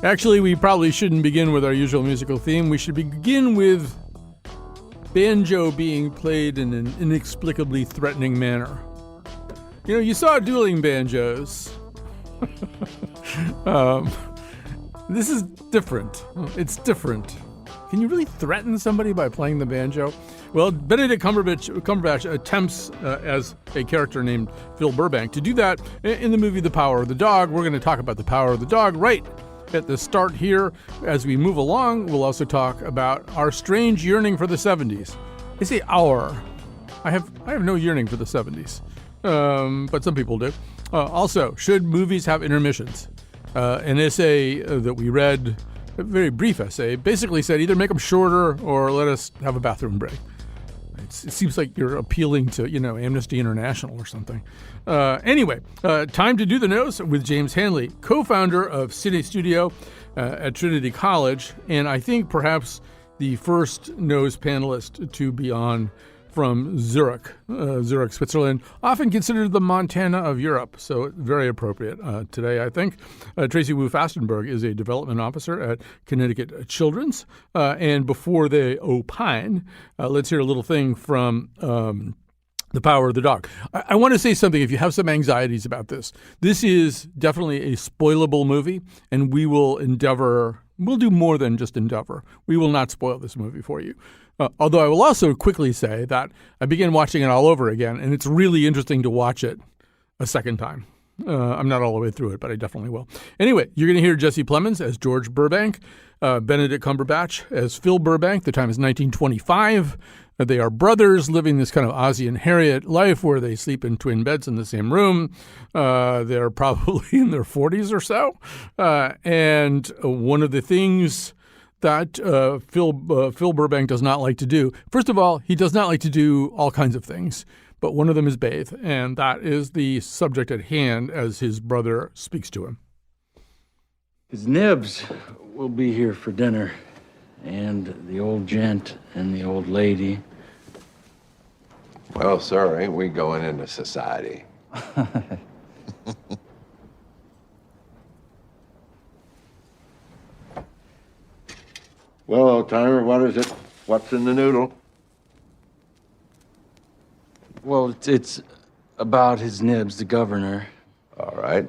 Actually, we probably shouldn't begin with our usual musical theme. We should begin with banjo being played in an inexplicably threatening manner. You know, you saw dueling banjos. This is different. It's different. Can you really threaten somebody by playing the banjo? Well, Benedict Cumberbatch attempts, as a character named Phil Burbank, to do that in the movie The Power of the Dog. We're going to talk about The Power of the Dog right at the start here. As we move along, we'll also talk about our strange yearning for the 70s. I say our. I have no yearning for the 70s, but some people do. Also, should movies have intermissions? An essay that we read, a very brief essay, basically said either make them shorter or let us have a bathroom break. It seems like you're appealing to, Amnesty International or something. Anyway, time to do the nose with James Hanley, co-founder of Cine Studio at Trinity College, and I think perhaps the first nose panelist to be on from Zurich, Switzerland, often considered the Montana of Europe, so very appropriate today, I think. Tracy Wu Fastenberg is a development officer at Connecticut Children's, and before they opine, let's hear a little thing from The Power of the Dog. I want to say something if you have some anxieties about this. This is definitely a spoilable movie, and we'll do more than just endeavor. We will not spoil this movie for you. Although I will also quickly say that I began watching it all over again, and it's really interesting to watch it a second time. I'm not all the way through it, but I definitely will. Anyway, you're going to hear Jesse Plemons as George Burbank, Benedict Cumberbatch as Phil Burbank. The time is 1925. They are brothers living this kind of Ozzie and Harriet life where they sleep in twin beds in the same room. They're probably in their 40s or so. And one of the things that Phil Burbank does not like to do, first of all, he does not like to do all kinds of things, but one of them is bathe, and that is the subject at hand as his brother speaks to him. His nibs will be here for dinner, and the old gent and the old lady. Well, sir, ain't we going into society? Well, old-timer, what is it? What's in the noodle? Well, it's about his nibs, the governor. All right.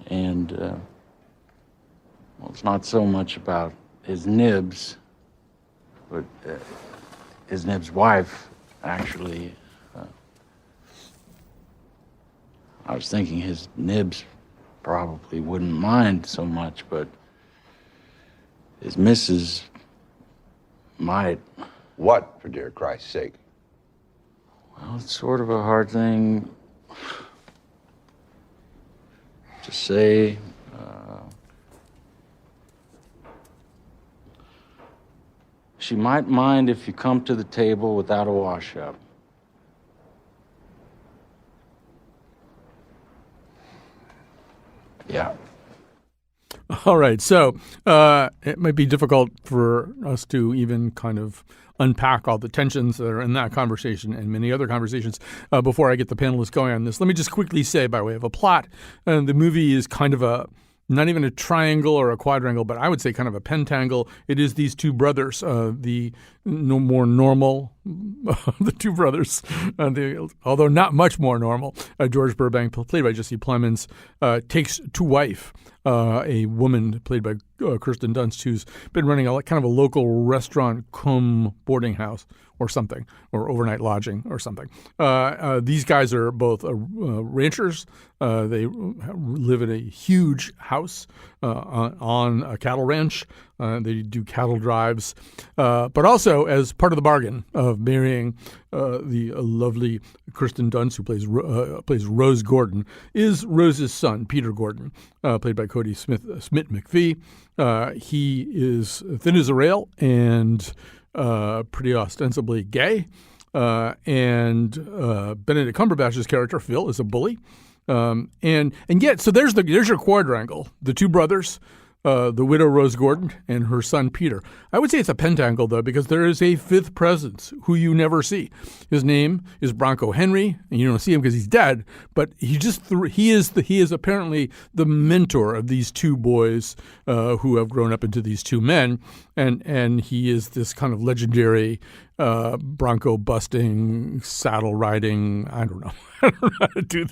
And, well, it's not so much about his nibs, but his nibs' wife, actually. I was thinking his nibs probably wouldn't mind so much, but his missus might. What, for dear Christ's sake? Well, it's sort of a hard thing to say. She might mind if you come to the table without a wash-up. Yeah. All right. So it might be difficult for us to even kind of unpack all the tensions that are in that conversation and many other conversations before I get the panelists going on this. Let me just quickly say, by way of a plot, the movie is kind of not even a triangle or a quadrangle, but I would say kind of a pentangle. It is these two brothers, the more normal, the two brothers, although not much more normal. George Burbank, played by Jesse Plemons, takes to wife a woman played by Kirsten Dunst, who's been running kind of a local restaurant cum boarding house or something, or overnight lodging or something. These guys are both ranchers. They live in a huge house on a cattle ranch. They do cattle drives. But also, as part of the bargain of marrying the lovely Kirsten Dunst, who plays Rose Gordon, is Rose's son, Peter Gordon, played by Kodi Smit-McPhee. He is thin as a rail and pretty ostensibly gay. And Benedict Cumberbatch's character, Phil, is a bully. And yet, so there's your quadrangle, the two brothers, the widow Rose Gordon and her son Peter. I would say it's a pentangle, though, because there is a fifth presence who you never see. His name is Bronco Henry, and you don't see him because he's dead, but he is apparently the mentor of these two boys who have grown up into these two men, and he is this kind of legendary bronco busting, saddle riding. I don't know. I don't know how to do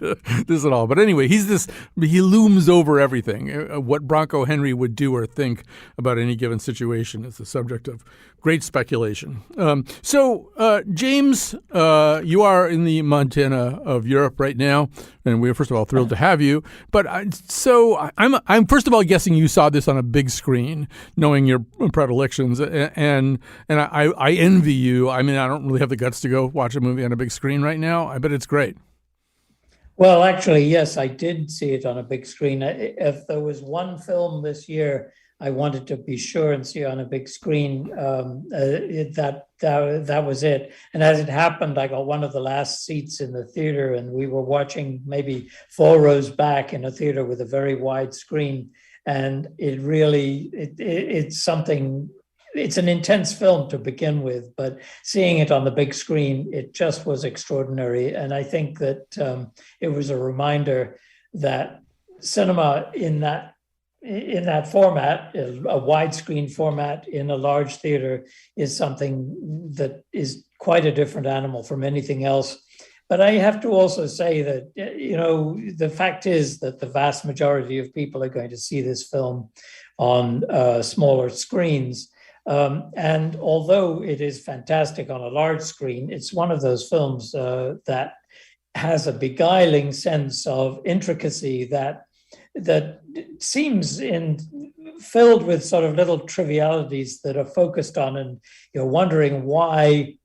this at all. But anyway, he looms over everything. What Bronco Henry would do or think about any given situation is the subject of great speculation. So, James, you are in the Montana of Europe right now, and we're first of all thrilled to have you. But I'm first of all guessing you saw this on a big screen, knowing your predilections, and I envy you. I mean, I don't really have the guts to go watch a movie on a big screen right now. I bet it's great. Well, actually, yes, I did see it on a big screen. If there was one film this year I wanted to be sure and see on a big screen, that was it. And as it happened, I got one of the last seats in the theater, and we were watching maybe 4 rows back in a theater with a very wide screen. And it really, it's something. It's an intense film to begin with, but seeing it on the big screen, it just was extraordinary. And I think that it was a reminder that cinema in that format, a widescreen format in a large theater, is something that is quite a different animal from anything else. But I have to also say that, the fact is that the vast majority of people are going to see this film on smaller screens. And although it is fantastic on a large screen, it's one of those films that has a beguiling sense of intricacy that seems filled with sort of little trivialities that are focused on, and you're wondering why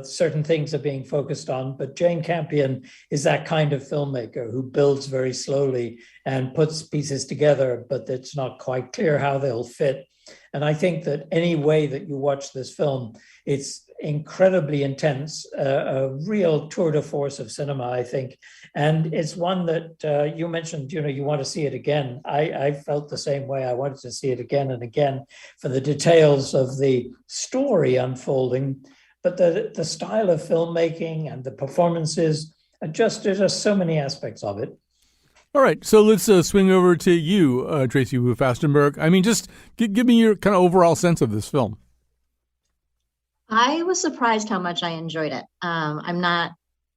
certain things are being focused on. But Jane Campion is that kind of filmmaker who builds very slowly and puts pieces together, but it's not quite clear how they'll fit. And I think that any way that you watch this film, it's incredibly intense, a real tour de force of cinema, I think. And it's one that you mentioned, you want to see it again. I felt the same way. I wanted to see it again and again for the details of the story unfolding, but the style of filmmaking and the performances, there's just so many aspects of it. All right, so let's swing over to you, Tracy Wu Fastenberg. I mean, just give me your kind of overall sense of this film. I was surprised how much I enjoyed it. I'm not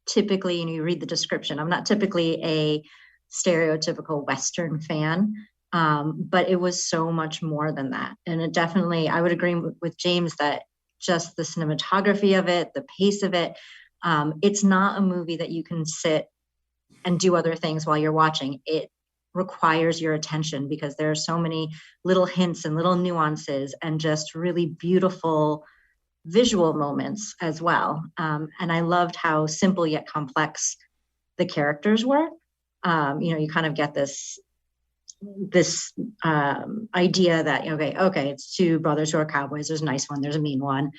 typically, you read the description, I'm not typically a stereotypical Western fan, but it was so much more than that. And it definitely, I would agree with James that just the cinematography of it, the pace of it, it's not a movie that you can sit and do other things while you're watching. It requires your attention because there are so many little hints and little nuances and just really beautiful visual moments as well. And I loved how simple yet complex the characters were. You kind of get this idea that, okay, it's 2 brothers who are cowboys. There's a nice one, there's a mean one.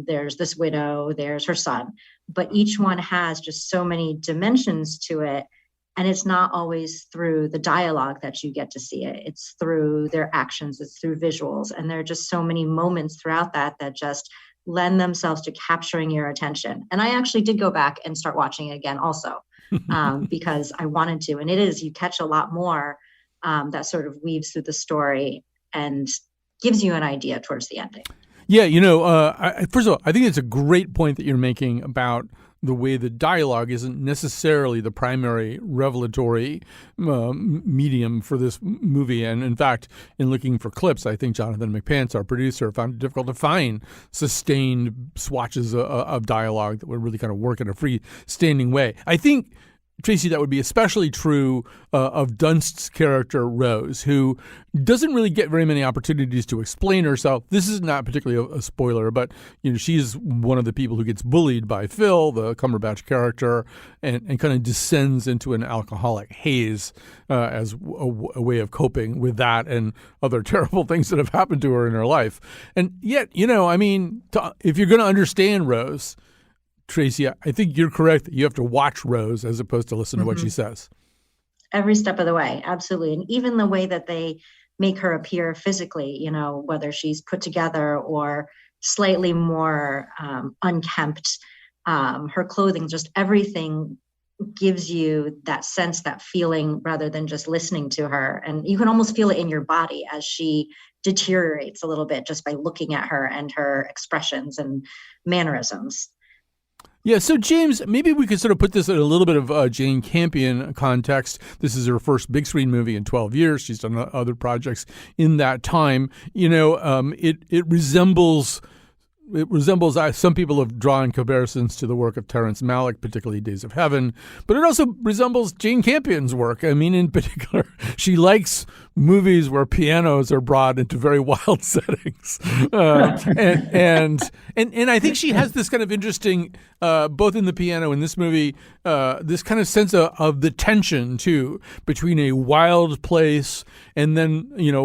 There's this widow, there's her son, but each one has just so many dimensions to it. And it's not always through the dialogue that you get to see it. It's through their actions, it's through visuals. And there are just so many moments throughout that just lend themselves to capturing your attention. And I actually did go back and start watching it again also, because I wanted to. And you catch a lot more that sort of weaves through the story and gives you an idea towards the ending. Yeah, first of all, I think it's a great point that you're making about the way the dialogue isn't necessarily the primary revelatory medium for this movie. And in fact, in looking for clips, I think Jonathan McPants, our producer, found it difficult to find sustained swatches of dialogue that would really kind of work in a freestanding way. I think, Tracy, that would be especially true of Dunst's character, Rose, who doesn't really get very many opportunities to explain herself. This is not particularly a spoiler, but she's one of the people who gets bullied by Phil, the Cumberbatch character, and kind of descends into an alcoholic haze as a way of coping with that and other terrible things that have happened to her in her life. And yet, if you're going to understand Rose, Tracy, I think you're correct that you have to watch Rose as opposed to listen to what she says. Every step of the way, absolutely. And even the way that they make her appear physically, whether she's put together or slightly more unkempt. Her clothing, just everything gives you that sense, that feeling, rather than just listening to her. And you can almost feel it in your body as she deteriorates a little bit just by looking at her and her expressions and mannerisms. Yeah, so James, maybe we could sort of put this in a little bit of Jane Campion context. This is her first big screen movie in 12 years. She's done other projects in that time. It resembles. Some people have drawn comparisons to the work of Terrence Malick, particularly Days of Heaven, but it also resembles Jane Campion's work. I mean, in particular, she likes movies where pianos are brought into very wild settings, and I think she has this kind of interesting, both in the piano in this movie, this kind of sense of the tension too between a wild place and then a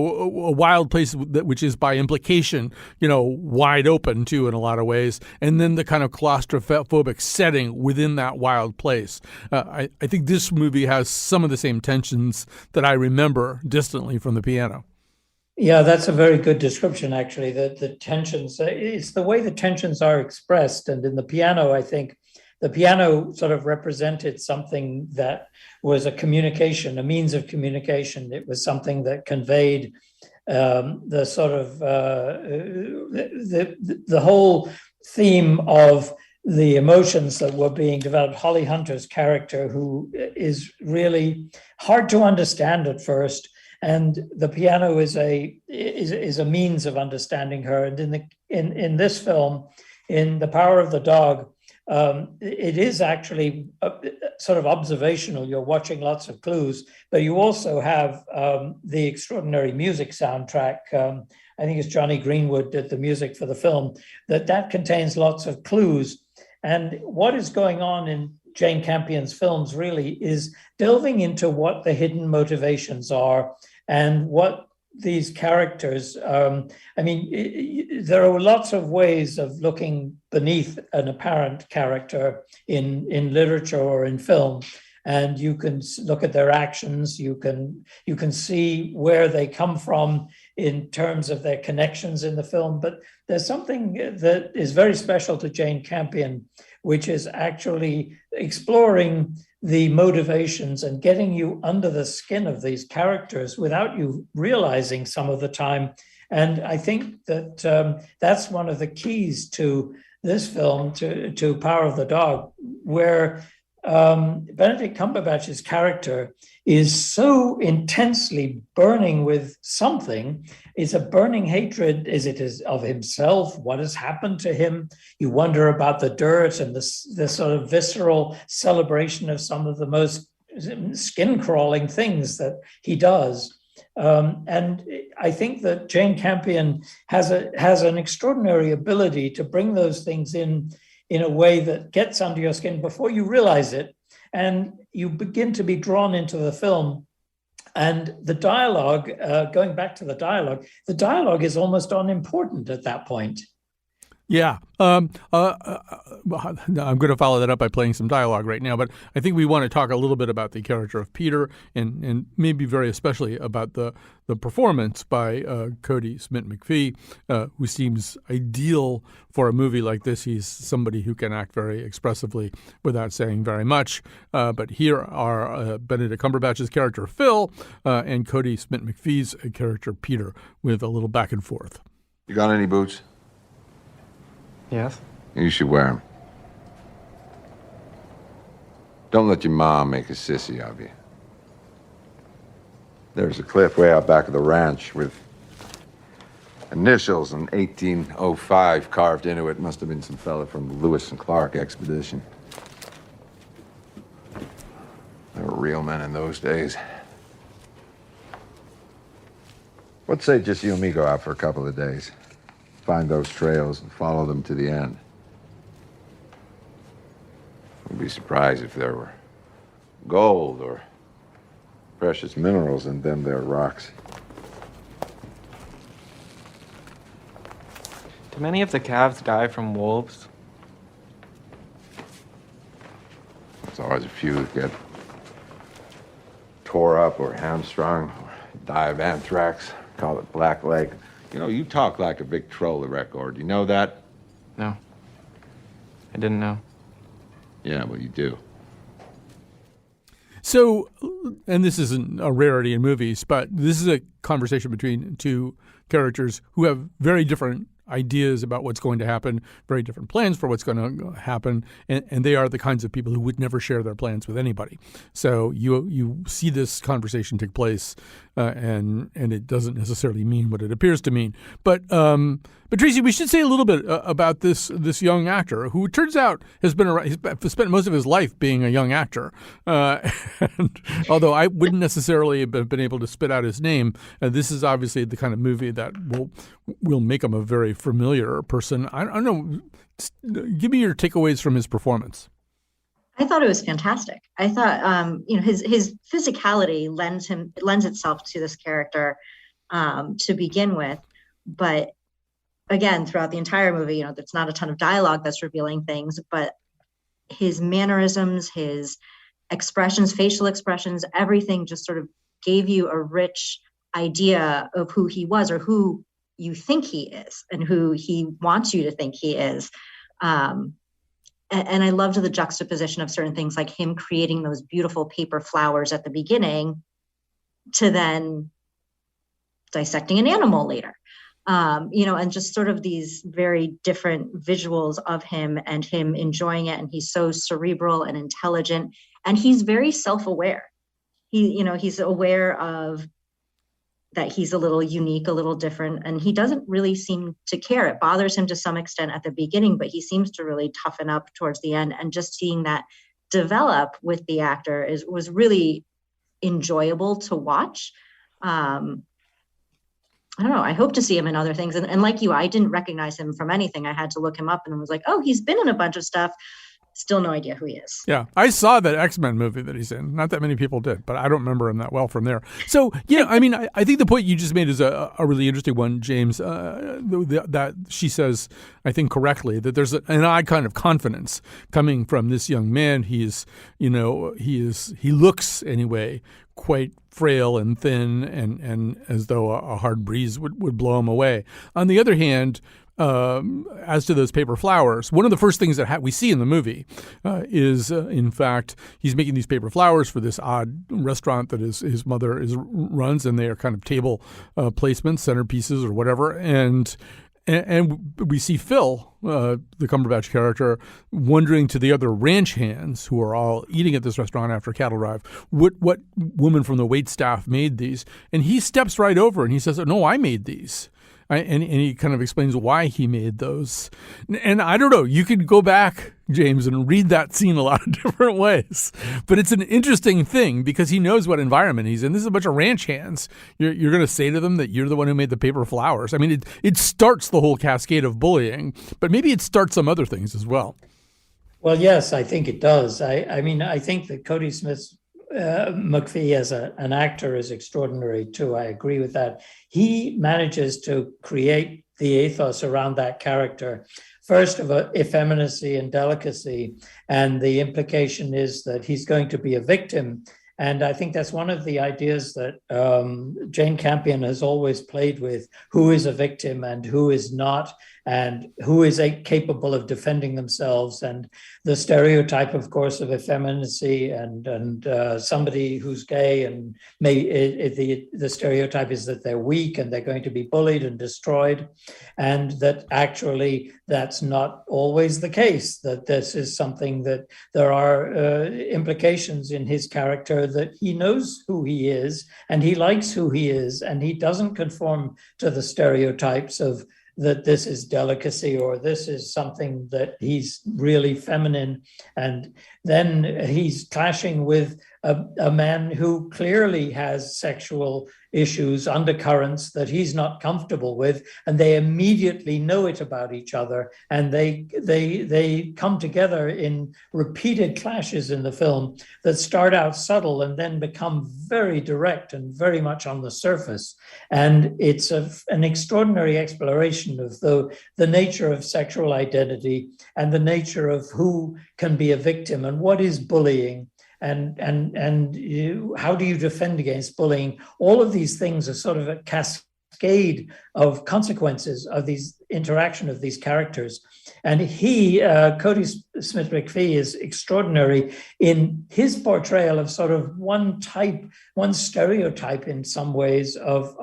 wild place which is by implication wide open too in a lot of ways, and then the kind of claustrophobic setting within that wild place. I think this movie has some of the same tensions that I remember distantly from the piano. Yeah, that's a very good description, actually. The tensions, it's the way the tensions are expressed. And in the piano, I think the piano sort of represented something that was a communication, a means of communication. It was something that conveyed the sort of the whole theme of the emotions that were being developed. Holly Hunter's character, who is really hard to understand at first, and the piano is a means of understanding her. And in this film, in The Power of the Dog, it is actually sort of observational. You're watching lots of clues, but you also have the extraordinary music soundtrack. I think it's Johnny Greenwood did the music for the film. That contains lots of clues. And what is going on in Jane Campion's films really is delving into what the hidden motivations are and what these characters, there are lots of ways of looking beneath an apparent character in literature or in film. And you can look at their actions, you can see where they come from in terms of their connections in the film. But there's something that is very special to Jane Campion, which is actually exploring the motivations and getting you under the skin of these characters without you realizing some of the time. And I think that that's one of the keys to this film, to Power of the Dog, where Benedict Cumberbatch's character is so intensely burning with something. It's a burning hatred. Is it of himself? What has happened to him? You wonder about the dirt and this sort of visceral celebration of some of the most skin-crawling things that he does. And I think that Jane Campion has an extraordinary ability to bring those things in a way that gets under your skin before you realize it, and you begin to be drawn into the film. And the dialogue, going back to the dialogue is almost unimportant at that point. Yeah. I'm going to follow that up by playing some dialogue right now, but I think we want to talk a little bit about the character of Peter and maybe very especially about the performance by Kodi Smit-McPhee, who seems ideal for a movie like this. He's somebody who can act very expressively without saying very much. But here are Benedict Cumberbatch's character Phil and Kodi Smit-McPhee's character Peter with a little back and forth. You got any boots? Yes. You should wear them. Don't let your mom make a sissy of you. There's a cliff way out back of the ranch with initials in 1805 carved into it. Must have been some fella from the Lewis and Clark expedition. They were real men in those days. What say just you and me go out for a couple of days? Find those trails and follow them to the end. I'd be surprised if there were gold or precious minerals in them there rocks. Do many of the calves die from wolves? There's always a few that get tore up or hamstrung or die of anthrax. Call it Black Lake. You know, you talk like a Victrola record. You know that? No. I didn't know. Yeah, well, you do. So, and this isn't a rarity in movies, but this is a conversation between two characters who have very different ideas about what's going to happen, very different plans for what's going to happen, and they are the kinds of people who would never share their plans with anybody. So you see this conversation take place, and it doesn't necessarily mean what it appears to mean. But Tracy, we should say a little bit about this young actor who, it turns out, has been around. He's spent most of his life being a young actor. And although I wouldn't necessarily have been able to spit out his name, this is obviously the kind of movie that will make him a very familiar person. I don't know. Give me your takeaways from his performance. I thought it was fantastic. I thought, his physicality lends itself to this character to begin with, but again, throughout the entire movie, there's not a ton of dialogue that's revealing things, but his mannerisms, his expressions, facial expressions, everything just sort of gave you a rich idea of who he was, or who you think he is, and who he wants you to think he is. And I loved the juxtaposition of certain things, like him creating those beautiful paper flowers at the beginning to then dissecting an animal later. And just sort of these very different visuals of him and him enjoying it. And he's so cerebral and intelligent, and he's very self-aware. He's aware of that he's a little unique, a little different, and he doesn't really seem to care. It bothers him to some extent at the beginning, but he seems to really toughen up towards the end. And just seeing that develop with the actor was really enjoyable to watch. I don't know. I hope to see him in other things. And like you, I didn't recognize him from anything. I had to look him up and was like, oh, he's been in a bunch of stuff. Still no idea who he is. Yeah, I saw that X-Men movie that he's in. Not that many people did, but I don't remember him that well from there. So, I think the point you just made is a really interesting one, James, that she says, I think correctly, that there's an odd kind of confidence coming from this young man. He looks anyway quite frail and thin, and as though a hard breeze would blow him away. On the other hand, as to those paper flowers, one of the first things that we see in the movie is, in fact, he's making these paper flowers for this odd restaurant that his mother runs, and they are kind of table placements, centerpieces, or whatever. And we see Phil, the Cumberbatch character, wondering to the other ranch hands who are all eating at this restaurant after cattle drive, what woman from the wait staff made these. And he steps right over and he says, no, I made these. And he kind of explains why he made those. And I don't know, you could go back, James, and read that scene a lot of different ways. But it's an interesting thing because he knows what environment he's in. This is a bunch of ranch hands. You're going to say to them that you're the one who made the paper flowers. I mean, it starts the whole cascade of bullying, but maybe it starts some other things as well. Well, yes, I think it does. I mean, I think that Kodi Smit-McPhee as an actor is extraordinary too. I agree with that. He manages to create the ethos around that character, first of effeminacy and delicacy, and the implication is that he's going to be a victim. And I think that's one of the ideas that Jane Campion has always played with: who is a victim and who is not, and who is capable of defending themselves. And the stereotype, of course, of effeminacy and somebody who's gay, and the stereotype is that they're weak and they're going to be bullied and destroyed, and that actually that's not always the case, that this is something that there are implications in his character, that he knows who he is and he likes who he is, and he doesn't conform to the stereotypes of that this is delicacy or this is something that he's really feminine. And then he's clashing with a man who clearly has sexual issues, undercurrents that he's not comfortable with, and they immediately know it about each other, and they come together in repeated clashes in the film that start out subtle and then become very direct and very much on the surface. And it's an extraordinary exploration of the nature of sexual identity and the nature of who can be a victim and what is bullying. And how do you defend against bullying? All of these things are sort of cascade of consequences of these interaction of these characters. And Kodi Smit-McPhee is extraordinary in his portrayal of sort of one stereotype in some ways of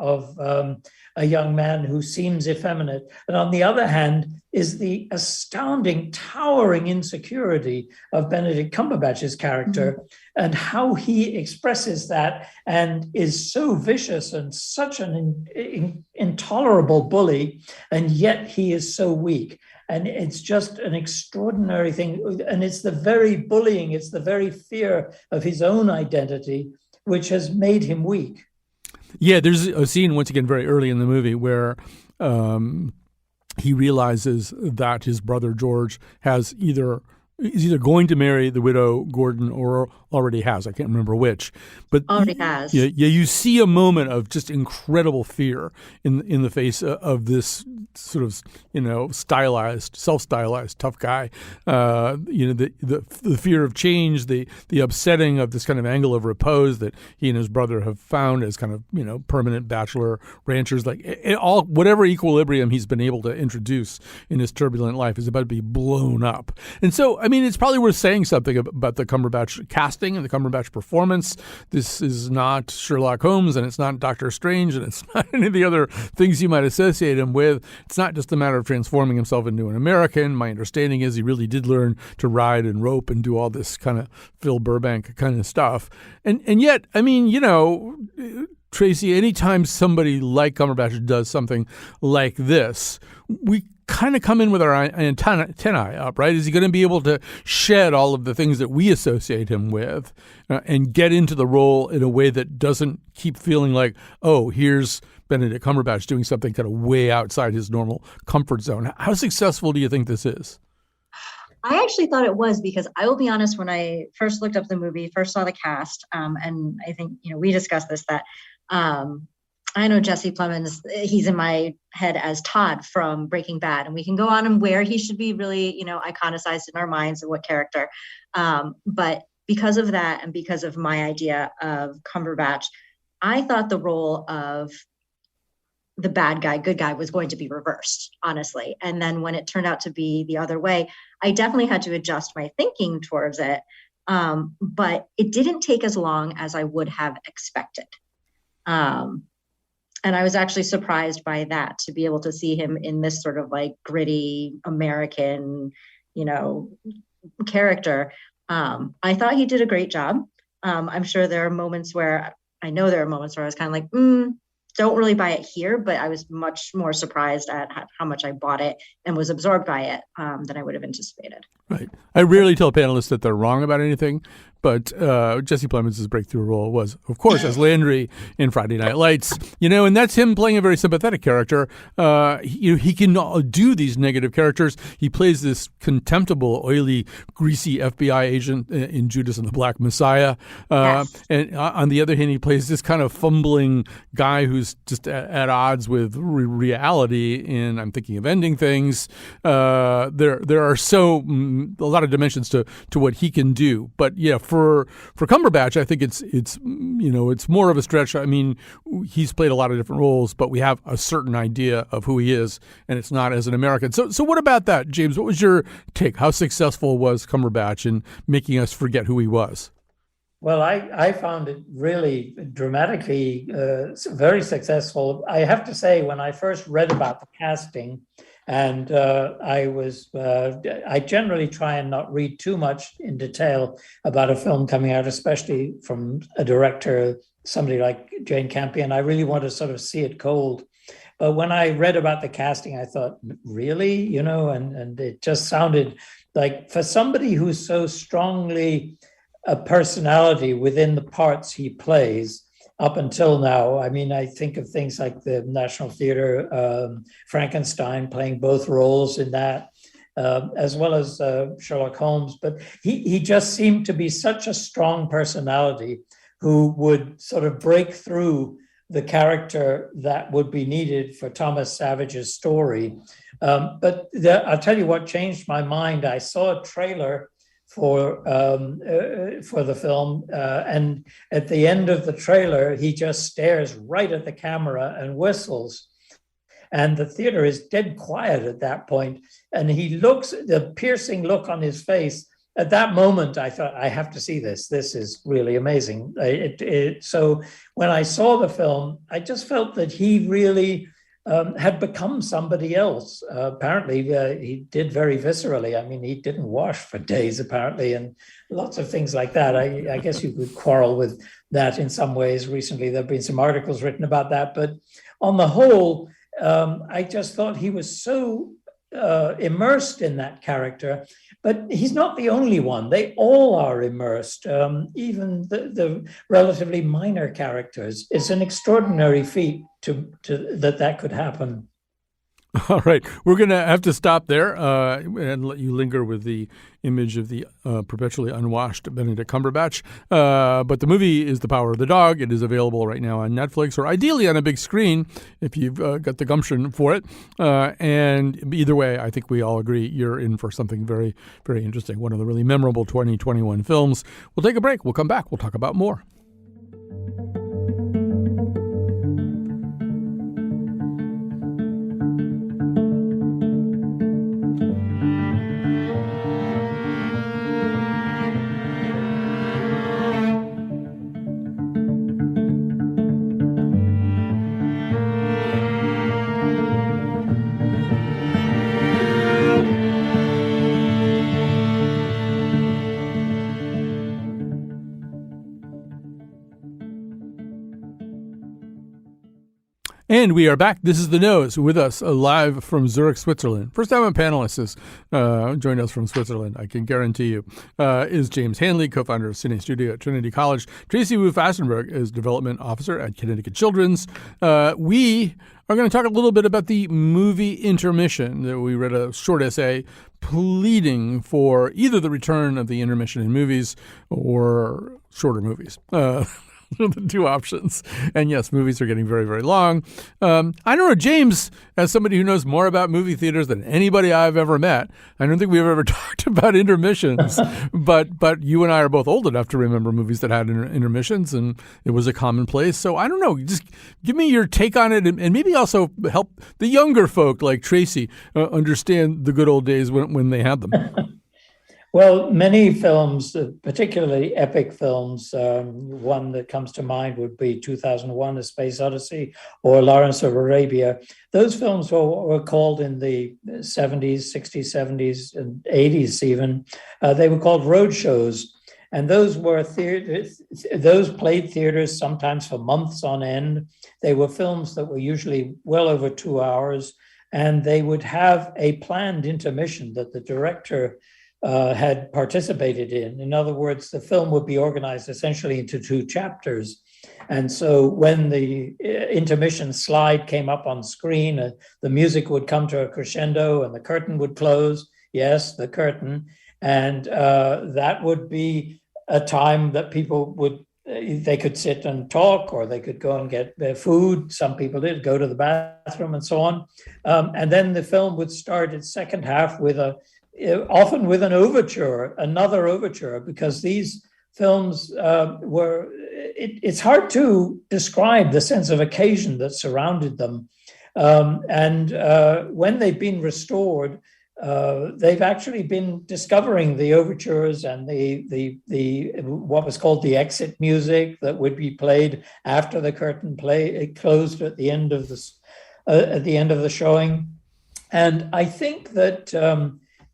a young man who seems effeminate. And on the other hand is the astounding, towering insecurity of Benedict Cumberbatch's character, and how he expresses that and is so vicious and such an intolerable bully, and yet he is so weak. And it's just an extraordinary thing. And it's the very bullying, it's the very fear of his own identity, which has made him weak. Yeah, there's a scene, once again, very early in the movie where he realizes that his brother George is either going to marry the widow Gordon or already has. I can't remember which. But already has. Yeah, you see a moment of just incredible fear in the face of this sort of, self-stylized tough guy. The fear of change, the upsetting of this kind of angle of repose that he and his brother have found as kind of, permanent bachelor ranchers. Like whatever equilibrium he's been able to introduce in his turbulent life is about to be blown up. And so, it's probably worth saying something about the Cumberbatch casting and the Cumberbatch performance. This is not Sherlock Holmes, and it's not Doctor Strange, and it's not any of the other things you might associate him with. It's not just a matter of transforming himself into an American. My understanding is he really did learn to ride and rope and do all this kind of Phil Burbank kind of stuff. And yet, Tracy, anytime somebody like Cumberbatch does something like this, we kind of come in with our antennae up, right? Is he going to be able to shed all of the things that we associate him with and get into the role in a way that doesn't keep feeling like, oh, here's Benedict Cumberbatch doing something kind of way outside his normal comfort zone? How successful do you think this is? I actually thought it was, because I will be honest, when I first looked up the movie, first saw the cast, and I think, we discussed this, that I know Jesse Plemons, he's in my head as Todd from Breaking Bad, and we can go on and where he should be really, iconicized in our minds of what character. But because of that, and because of my idea of Cumberbatch, I thought the role of the bad guy, good guy was going to be reversed, honestly. And then when it turned out to be the other way, I definitely had to adjust my thinking towards it. But it didn't take as long as I would have expected. And I was actually surprised by that, to be able to see him in this sort of like gritty American, character. I thought he did a great job. I'm sure there are moments where I was kind of like, don't really buy it here, but I was much more surprised at how much I bought it and was absorbed by it than I would have anticipated. Right. I rarely tell panelists that they're wrong about anything, but Jesse Plemons' breakthrough role was, of course, as Landry in Friday Night Lights, and that's him playing a very sympathetic character. He can do these negative characters. He plays this contemptible, oily, greasy FBI agent in Judas and the Black Messiah. Yes. And on the other hand, he plays this kind of fumbling guy who's just at odds with reality in I'm Thinking of Ending Things. There are a lot of dimensions to what he can do. But yeah, for Cumberbatch, I think it's more of a stretch. He's played a lot of different roles, but we have a certain idea of who he is, and it's not as an American. So what about that, James? What was your take? How successful was Cumberbatch in making us forget who he was? Well, I found it really dramatically very successful. I have to say, when I first read about the casting, and I generally try and not read too much in detail about a film coming out, especially from a director, somebody like Jane Campion. I really want to sort of see it cold. But when I read about the casting, I thought, really? And it just sounded like, for somebody who's so strongly a personality within the parts he plays up until now. I think of things like the National Theatre, Frankenstein, playing both roles in that, as well as Sherlock Holmes. But he just seemed to be such a strong personality who would sort of break through the character that would be needed for Thomas Savage's story. But I'll tell you what changed my mind. I saw a trailer for the film. And at the end of the trailer, he just stares right at the camera and whistles. And the theater is dead quiet at that point. And he looks, the piercing look on his face. At that moment, I thought, I have to see this. This is really amazing. So when I saw the film, I just felt that he really had become somebody else. Apparently, he did very viscerally. I mean, he didn't wash for days, apparently, and lots of things like that. I guess you could quarrel with that in some ways. Recently, there have been some articles written about that. But on the whole, I just thought he was so immersed in that character. But he's not the only one. They all are immersed, even the relatively minor characters. It's an extraordinary feat that could happen. All right. We're going to have to stop there and let you linger with the image of the perpetually unwashed Benedict Cumberbatch. But the movie is The Power of the Dog. It is available right now on Netflix, or ideally on a big screen if you've got the gumption for it. And either way, I think we all agree you're in for something very, very interesting. One of the really memorable 2021 films. We'll take a break. We'll come back. We'll talk about more. And we are back. This is The Nose, with us live from Zurich, Switzerland. First time a panelist has joined us from Switzerland, I can guarantee you, is James Hanley, co-founder of Cine Studio at Trinity College. Tracy Wu-Fastenberg is development officer at Connecticut Children's. We are going to talk a little bit about the movie Intermission. We read a short essay pleading for either the return of the intermission in movies or shorter movies. The two options. And yes, movies are getting very, very long. I don't know, James, as somebody who knows more about movie theaters than anybody I've ever met, I don't think we've ever talked about intermissions, but you and I are both old enough to remember movies that had intermissions, and it was a commonplace. So I don't know, just give me your take on it, and maybe also help the younger folk like Tracy understand the good old days when they had them. Well, many films, particularly epic films, one that comes to mind would be 2001: A Space Odyssey or Lawrence of Arabia. Those films were called in the 70s, 60s, 70s, and 80s even. They were called road shows. And those were those played theaters sometimes for months on end. They were films that were usually well over 2 hours, and they would have a planned intermission that the director had participated in. In other words, the film would be organized essentially into 2 chapters. And so when the intermission slide came up on screen, the music would come to a crescendo and the curtain would close. Yes, the curtain. And that would be a time that people they could sit and talk, or they could go and get their food. Some people did go to the bathroom and so on. And then the film would start its second half often with another overture, because these films it's hard to describe the sense of occasion that surrounded them. And when they've been restored, they've actually been discovering the overtures and the what was called the exit music that would be played after the curtain closed at the end of the showing. And I think that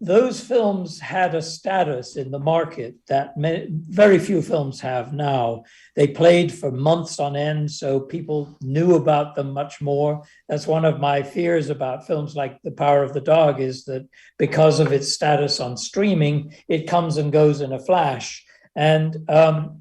those films had a status in the market that very few films have now. They played for months on end, so people knew about them much more. That's one of my fears about films like The Power of the Dog, is that because of its status on streaming, it comes and goes in a flash. And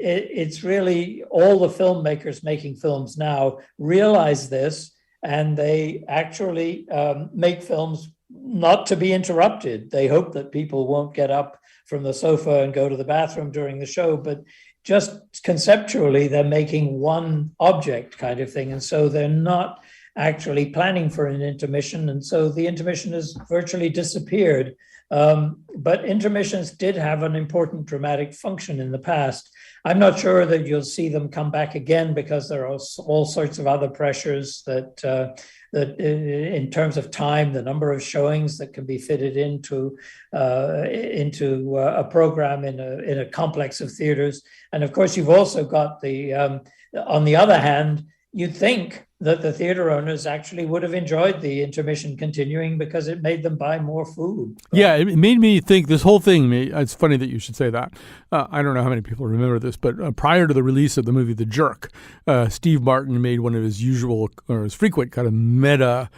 it's really all the filmmakers making films now realize this, and they actually make films not to be interrupted. They hope that people won't get up from the sofa and go to the bathroom during the show, but just conceptually, they're making one object kind of thing. And so they're not actually planning for an intermission. And so the intermission has virtually disappeared. But intermissions did have an important dramatic function in the past. I'm not sure that you'll see them come back again because there are all sorts of other pressures that in terms of time, the number of showings that can be fitted into a program in a complex of theaters. And of course, you've also got on the other hand, you'd think that the theater owners actually would have enjoyed the intermission continuing because it made them buy more food. Yeah, it made me think this whole thing. It's funny that you should say that. I don't know how many people remember this, but prior to the release of the movie The Jerk, Steve Martin made one of his usual or his frequent kind of meta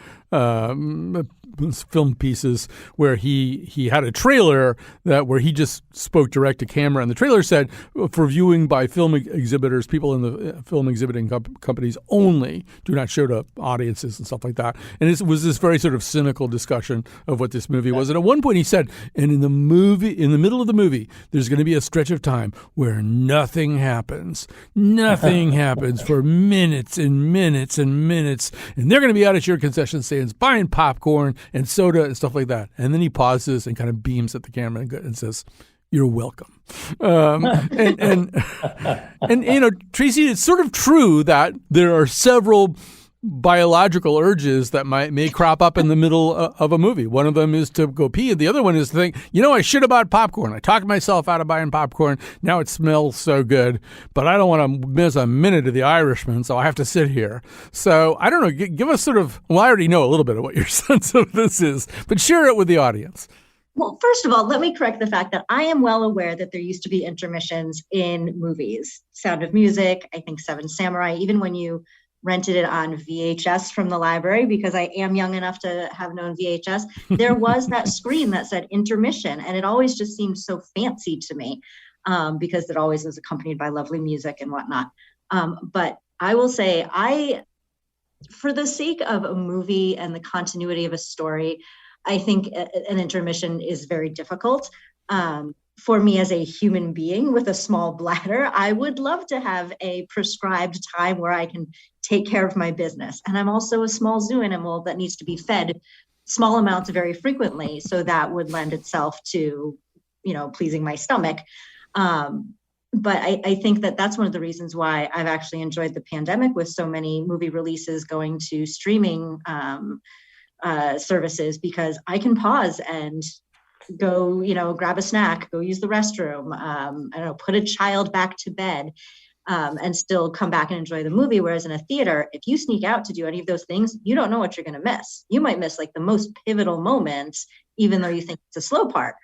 film pieces where he had a trailer where he just spoke direct to camera, and the trailer said, for viewing by film exhibitors, people in the film exhibiting companies only, do not show to audiences and stuff like that. And it was this very sort of cynical discussion of what this movie was. And at one point he said, and in the middle of the movie, there's going to be a stretch of time where nothing happens for minutes and minutes and minutes, and they're going to be out at your concession stands buying popcorn and soda and stuff like that. And then he pauses and kind of beams at the camera and says, "You're welcome." And Tracy, it's sort of true that there are several biological urges that may crop up in the middle of a movie. One of them is to go pee, and the other one is to think, I should have bought popcorn. I talked myself out of buying popcorn. Now it smells so good, but I don't want to miss a minute of The Irishman, so I have to sit here. So I don't know, give us I already know a little bit of what your sense of this is, but share it with the audience. Well, first of all, let me correct the fact that I am well aware that there used to be intermissions in movies. Sound of Music, I think Seven Samurai, even when you rented it on VHS from the library, because I am young enough to have known VHS, there was that screen that said intermission. And it always just seemed so fancy to me because it always was accompanied by lovely music and whatnot. But I will say, for the sake of a movie and the continuity of a story, I think an intermission is very difficult. For me as a human being with a small bladder, I would love to have a prescribed time where I can take care of my business. And I'm also a small zoo animal that needs to be fed small amounts very frequently. So that would lend itself to, pleasing my stomach. But I think that that's one of the reasons why I've actually enjoyed the pandemic with so many movie releases going to streaming services, because I can pause and go, grab a snack, go use the restroom, put a child back to bed, and still come back and enjoy the movie. Whereas in a theater, if you sneak out to do any of those things, you don't know what you're going to miss. You might miss like the most pivotal moments, even though you think it's a slow part.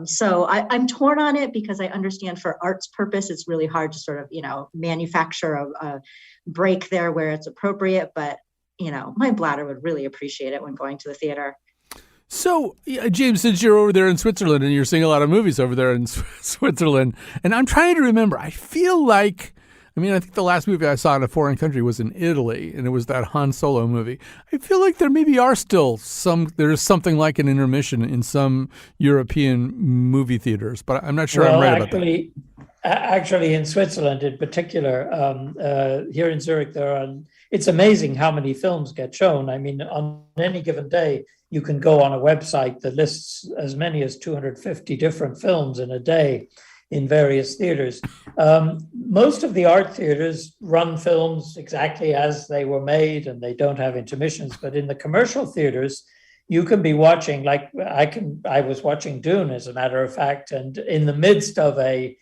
So I'm torn on it because I understand for art's purpose, it's really hard to sort of, manufacture a break there where it's appropriate. But, my bladder would really appreciate it when going to the theater. So, James, since you're over there in Switzerland and you're seeing a lot of movies over there in Switzerland, and I'm trying to remember, I feel like, I think the last movie I saw in a foreign country was in Italy, and it was that Han Solo movie. I feel like there maybe are still there's something like an intermission in some European movie theaters, but I'm not sure I'm right about that. Actually, in Switzerland in particular, here in Zurich, it's amazing how many films get shown. On any given day, you can go on a website that lists as many as 250 different films in a day in various theaters. Most of the art theaters run films exactly as they were made, and they don't have intermissions. But in the commercial theaters, you can be watching, like I was watching Dune, as a matter of fact, and in the midst of a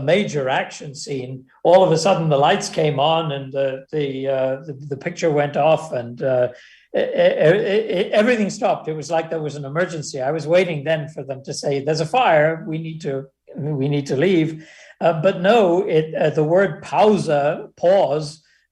major action scene, all of a sudden the lights came on and the picture went off, and everything stopped. It was like there was an emergency. I was waiting then for them to say, "There's a fire. We need to leave." But no, the word pause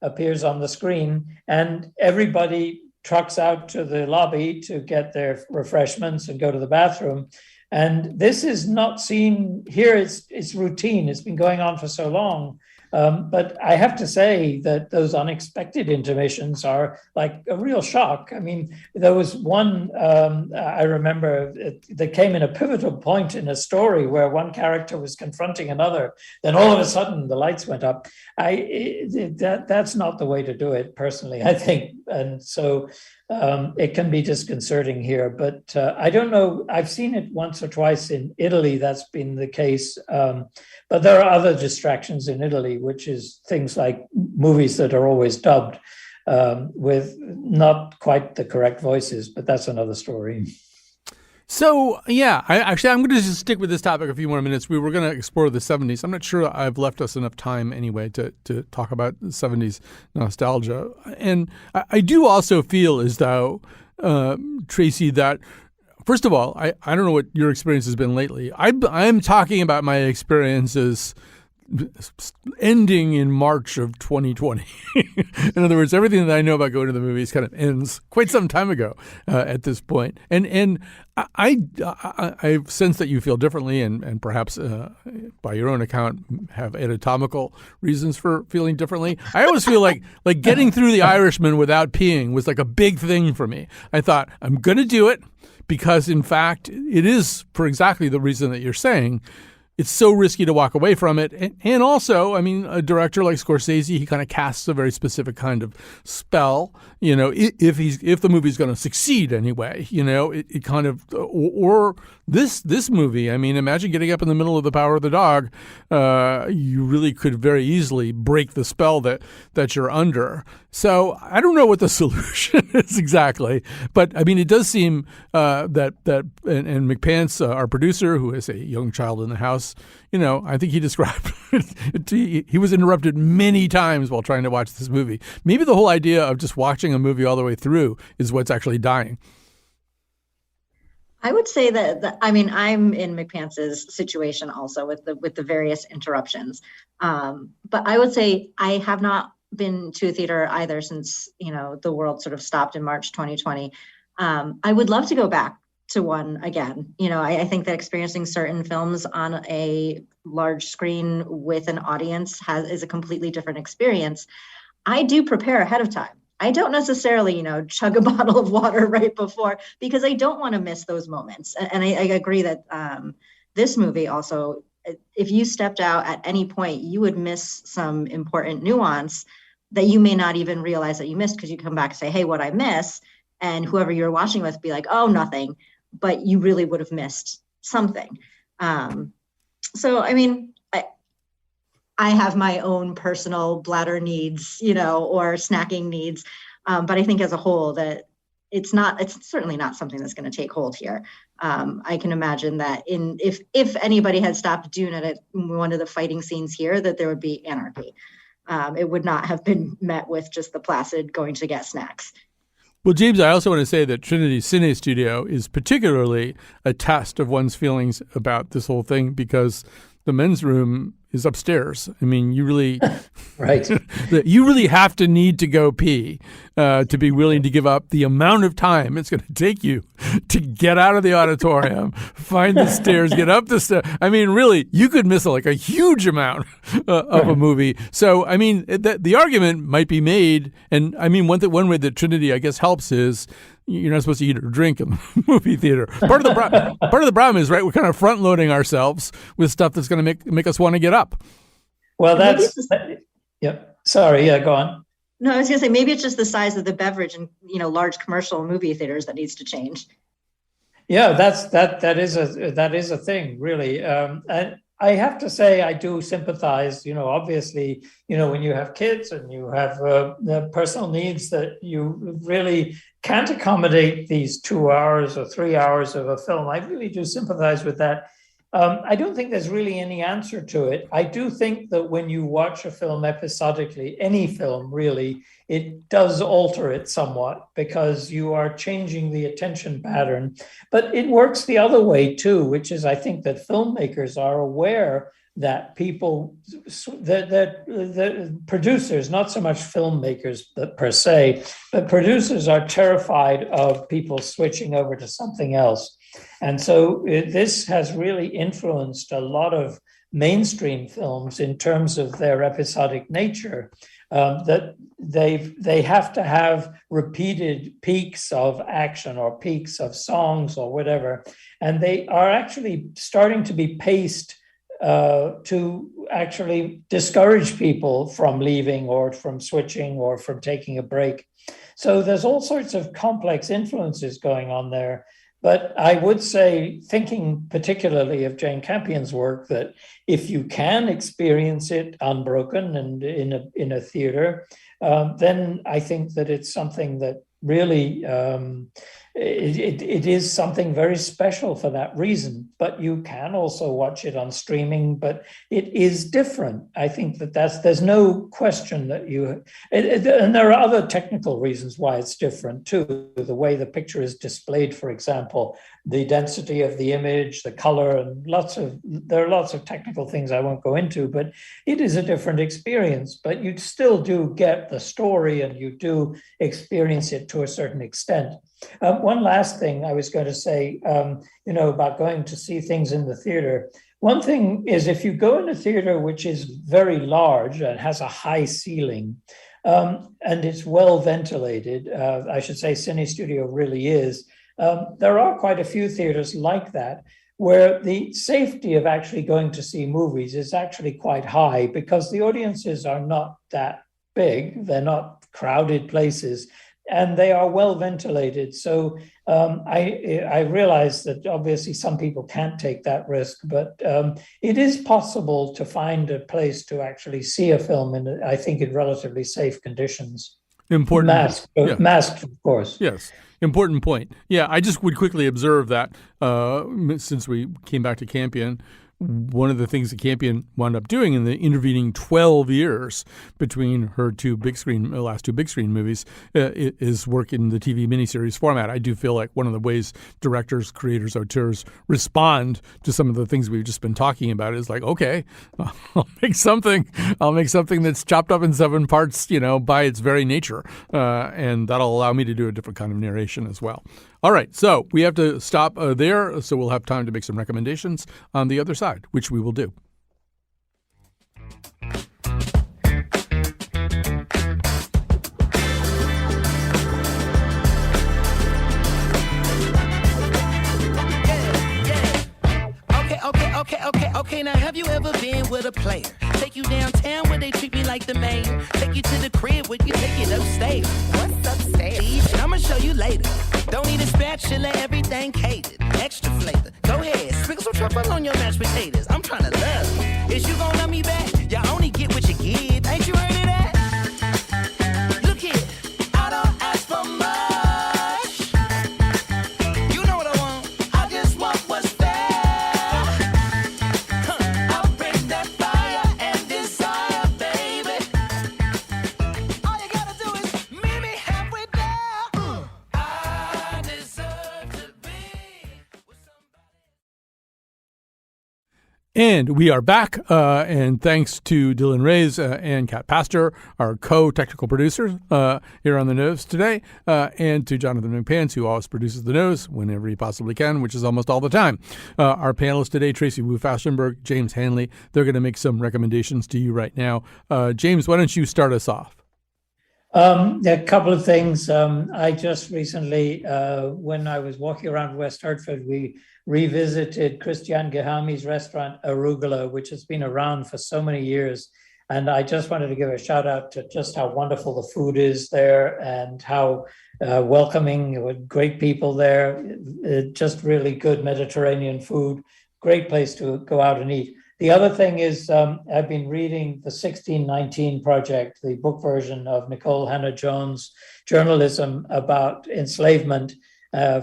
appears on the screen, and everybody trucks out to the lobby to get their refreshments and go to the bathroom. And this is not seen here. It's routine. It's been going on for so long But I have to say that those unexpected intermissions are like a real shock. I mean, there was one I remember that came in a pivotal point in a story where one character was confronting another. Then all of a sudden the lights went up. That's not the way to do it, personally, I think. And so it can be disconcerting here, but I don't know. I've seen it once or twice in Italy. That's been the case. But there are other distractions in Italy, which is things like movies that are always dubbed with not quite the correct voices, but that's another story. So, yeah, I'm going to just stick with this topic a few more minutes. We were going to explore the 70s. I'm not sure I've left us enough time anyway to talk about the 70s nostalgia. And I do also feel as though, Tracy, that first of all, I don't know what your experience has been lately. I'm talking about my experiences ending in March of 2020. In other words, everything that I know about going to the movies kind of ends quite some time ago at this point. And I sense that you feel differently, and perhaps by your own account have anatomical reasons for feeling differently. I always feel like getting through The Irishman without peeing was like a big thing for me. I thought, I'm going to do it because, in fact, it is for exactly the reason that you're saying. It's so risky to walk away from it. And also, I mean, a director like Scorsese, he kind of casts a very specific kind of spell, you know, if the movie's going to succeed anyway, you know, it kind of, or this movie, I mean, imagine getting up in the middle of The Power of the Dog. You really could very easily break the spell that you're under. So I don't know what the solution is exactly, but I mean, it does seem that and McPants, our producer, who has a young child in the house, you know, I think he described he was interrupted many times while trying to watch this movie. Maybe the whole idea of just watching a movie all the way through is what's actually dying. I would say that I mean, I'm in McPants's situation also with the various interruptions. But I would say I have not been to a theater either since, you know, the world sort of stopped in March 2020. I would love to go back to one again. You know, I think that experiencing certain films on a large screen with an audience is a completely different experience. I do prepare ahead of time. I don't necessarily, you know, chug a bottle of water right before, because I don't want to miss those moments. And I agree that this movie also, if you stepped out at any point, you would miss some important nuance that you may not even realize that you missed, because you come back and say, hey, what I miss? And whoever you're watching with be like, oh, nothing. But you really would have missed something. So, I mean, I have my own personal bladder needs, you know, or snacking needs. But I think as a whole that it's certainly not something that's going to take hold here. I can imagine that if anybody had stopped Dune at one of the fighting scenes here, that there would be anarchy. It would not have been met with just the placid going to get snacks. Well, James, I also want to say that Trinity Cine Studio is particularly a test of one's feelings about this whole thing, because the men's room is upstairs. I mean, you really, right? You really have to need to go pee to be willing to give up the amount of time it's going to take you to get out of the auditorium, find the stairs, get up the stairs. I mean, really, you could miss like a huge amount of a movie. So, I mean, the argument might be made, and I mean, one way that Trinity, I guess, helps is you're not supposed to eat or drink in the movie theater. Part of the problem is, right, we're kind of front loading ourselves with stuff that's going to make us want to get up. Well, yep. Sorry, yeah, go on. No, I was going to say, maybe it's just the size of the beverage and, you know, large commercial movie theaters that needs to change. Yeah, that is a thing, really. And I have to say, I do sympathize. You know, obviously, you know, when you have kids and you have the personal needs that you really can't accommodate these 2 hours or 3 hours of a film, I really do sympathize with that. I don't think there's really any answer to it. I do think that when you watch a film episodically, any film really, it does alter it somewhat, because you are changing the attention pattern. But it works the other way too, which is, I think that filmmakers are aware that that producers, not so much filmmakers per se, but producers are terrified of people switching over to something else. And so this has really influenced a lot of mainstream films in terms of their episodic nature, that they have to have repeated peaks of action or peaks of songs or whatever, and they are actually starting to be paced to actually discourage people from leaving or from switching or from taking a break. So there's all sorts of complex influences going on there. But I would say, thinking particularly of Jane Campion's work, that if you can experience it unbroken and in a theater, then I think that it's something that really it is something very special for that reason. But you can also watch it on streaming, but it is different. I think there's no question that and there are other technical reasons why it's different too. The way the picture is displayed, for example, the density of the image, the color, and there are lots of technical things I won't go into, but it is a different experience. But you still do get the story and you do experience it to a certain extent. One last thing I was going to say, about going to see things in the theater. One thing is, if you go in a theater which is very large and has a high ceiling, and it's well ventilated, I should say Cine Studio really is, there are quite a few theaters like that, where the safety of actually going to see movies is actually quite high because the audiences are not that big. They're not crowded places, and they are well ventilated. So I realize that obviously some people can't take that risk, but it is possible to find a place to actually see a film in, I think, in relatively safe conditions. Important. Masked, of course. Yes. Important point. Yeah, I just would quickly observe that since we came back to Campion, one of the things that Campion wound up doing in the intervening 12 years between her last two big screen movies is work in the TV miniseries format. I do feel like one of the ways directors, creators, auteurs respond to some of the things we've just been talking about is like, okay, I'll make something that's chopped up in 7 parts, by its very nature. And that'll allow me to do a different kind of narration as well. All right, so we have to stop there, so we'll have time to make some recommendations on the other side, which we will do. Okay, now have you ever been with a player? Take you downtown where they treat me like the mayor. Take you to the crib where you take it upstairs. What's upstairs? I'ma show you later. Don't need a spatula, everything catered. Extra flavor. Go ahead, sprinkle some truffle on your mashed potatoes. I'm trying to love you. Is you gonna love me back? You only get what you give. Ain't you heard of that? Look here, I don't ask for much. You know what I want. I just want what's fair. I'll bring that fire and desire, baby. All you gotta do is meet me halfway there. I deserve to be with somebody. And we are back, and thanks to Dylan Reyes and Kat Pastor, our co-technical producers here on The Nose today, and to Jonathan McPants, who always produces The Nose whenever he possibly can, which is almost all the time. Our panelists today, Tracy Wu-Fastenberg, James Hanley, they're going to make some recommendations to you right now. James, why don't you start us off? A couple of things. I just recently, when I was walking around West Hartford, we revisited Christian Gehami's restaurant Arugula, which has been around for so many years. And I just wanted to give a shout out to just how wonderful the food is there and how welcoming, with great people there, just really good Mediterranean food, great place to go out and eat. The other thing is I've been reading the 1619 Project, the book version of Nicole Hannah-Jones' journalism about enslavement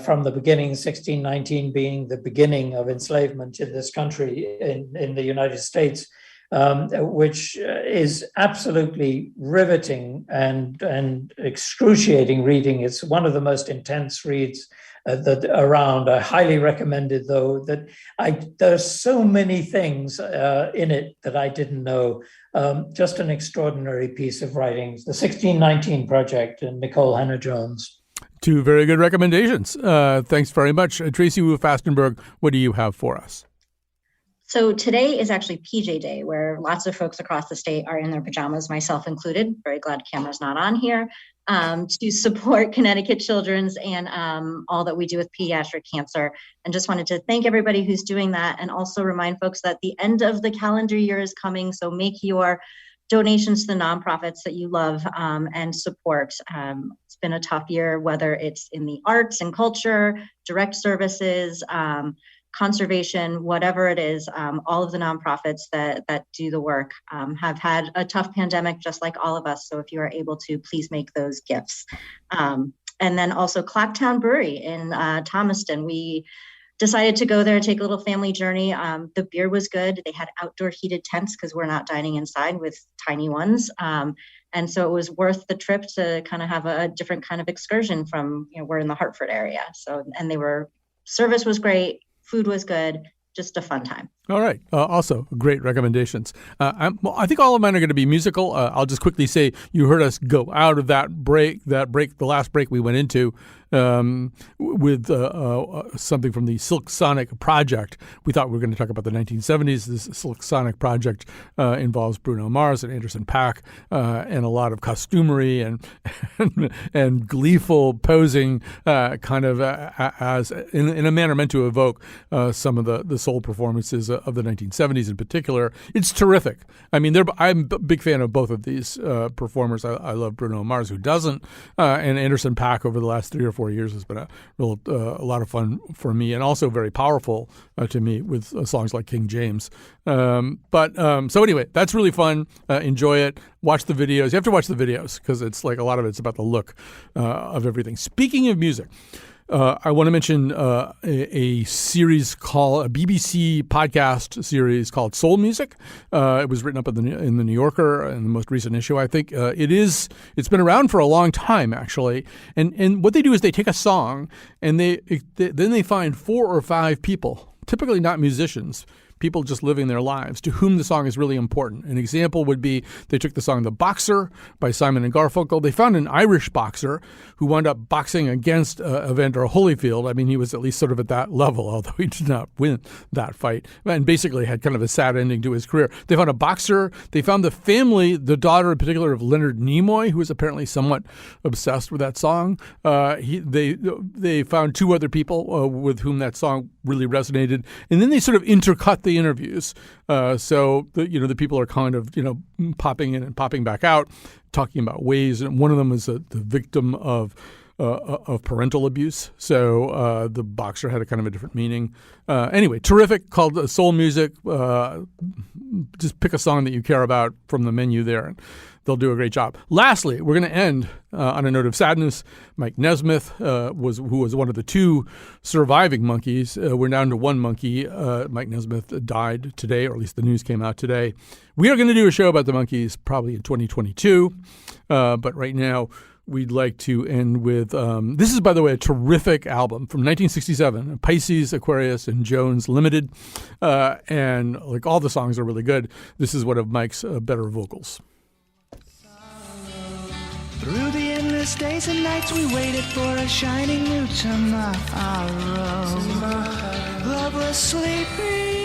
from the beginning, 1619 being the beginning of enslavement in this country, in the United States, which is absolutely riveting and excruciating reading. It's one of the most intense reads that around. I highly recommend it, though. There's so many things in it that I didn't know. Just an extraordinary piece of writing. The 1619 Project and Nicole Hannah-Jones. 2 very good recommendations. Thanks very much. Tracy Wu-Fastenberg, what do you have for us? So today is actually PJ Day, where lots of folks across the state are in their pajamas, myself included. Very glad camera's not on here, to support Connecticut Children's and all that we do with pediatric cancer. And just wanted to thank everybody who's doing that, and also remind folks that the end of the calendar year is coming. So make your donations to the nonprofits that you love and support. It's been a tough year, whether it's in the arts and culture, direct services, conservation, whatever it is. All of the nonprofits that do the work have had a tough pandemic, just like all of us. So if you are able to, please make those gifts. And then also Clocktown Brewery in Thomaston. We decided to go there, take a little family journey. The beer was good. They had outdoor heated tents because we're not dining inside with tiny ones. And so it was worth the trip to kind of have a different kind of excursion from, we're in the Hartford area. So, and service was great. Food was good. Just a fun time. All right. Also, great recommendations. I think all of mine are going to be musical. I'll just quickly say you heard us go out of that break, the last break we went into with something from the Silk Sonic Project. We thought we were going to talk about the 1970s. This Silk Sonic Project involves Bruno Mars and Anderson .Paak and a lot of costumery and gleeful posing, kind of as in a manner meant to evoke some of the soul performances of the 1970s in particular. It's terrific. I mean, I'm a big fan of both of these performers. I love Bruno Mars, who doesn't, and Anderson .Paak over the last 3 or 4 years has been a lot of fun for me, and also very powerful to me with songs like King James. So anyway, that's really fun. Enjoy it. Watch the videos. You have to watch the videos because it's like a lot of it's about the look of everything. Speaking of music, I want to mention a series called a BBC podcast series called Soul Music. It was written up in the New Yorker in the most recent issue, I think. It's been around for a long time, actually. And what they do is they take a song and then they find 4 or 5 people, typically not musicians, people just living their lives, to whom the song is really important. An example would be they took the song The Boxer by Simon and Garfunkel. They found an Irish boxer who wound up boxing against Evander Holyfield. I mean, he was at least sort of at that level, although he did not win that fight, and basically had kind of a sad ending to his career. They found a boxer. They found the family, the daughter in particular of Leonard Nimoy, who was apparently somewhat obsessed with that song. They found 2 other people with whom that song really resonated, and then they sort of intercut the interviews. So the people are kind of popping in and popping back out, talking about ways. And one of them is the victim of parental abuse. So the boxer had a kind of a different meaning. Anyway, terrific, called Soul Music. Just pick a song that you care about from the menu there, and they'll do a great job. Lastly, we're going to end on a note of sadness. Mike Nesmith, who was one of the 2 surviving monkeys. We're down to 1 monkey. Mike Nesmith died today, or at least the news came out today. We are going to do a show about the monkeys probably in 2022, but right now we'd like to end with this is, by the way, a terrific album from 1967, Pisces, Aquarius, and Jones Limited, and like all the songs are really good. This is one of Mike's better vocals. Through the endless days and nights we waited for a shining new tomorrow. Love was sleeping.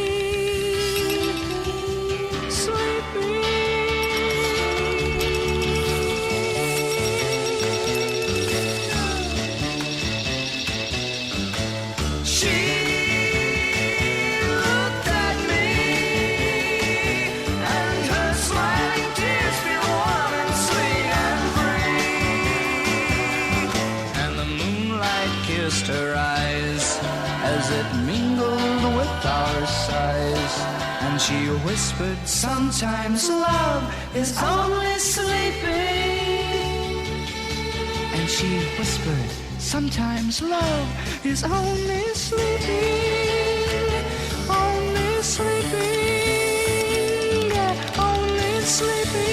Her eyes as it mingled with our sighs, and she whispered, sometimes love is only sleeping. And she whispered, sometimes love is only sleeping, only sleeping, yeah, only sleeping.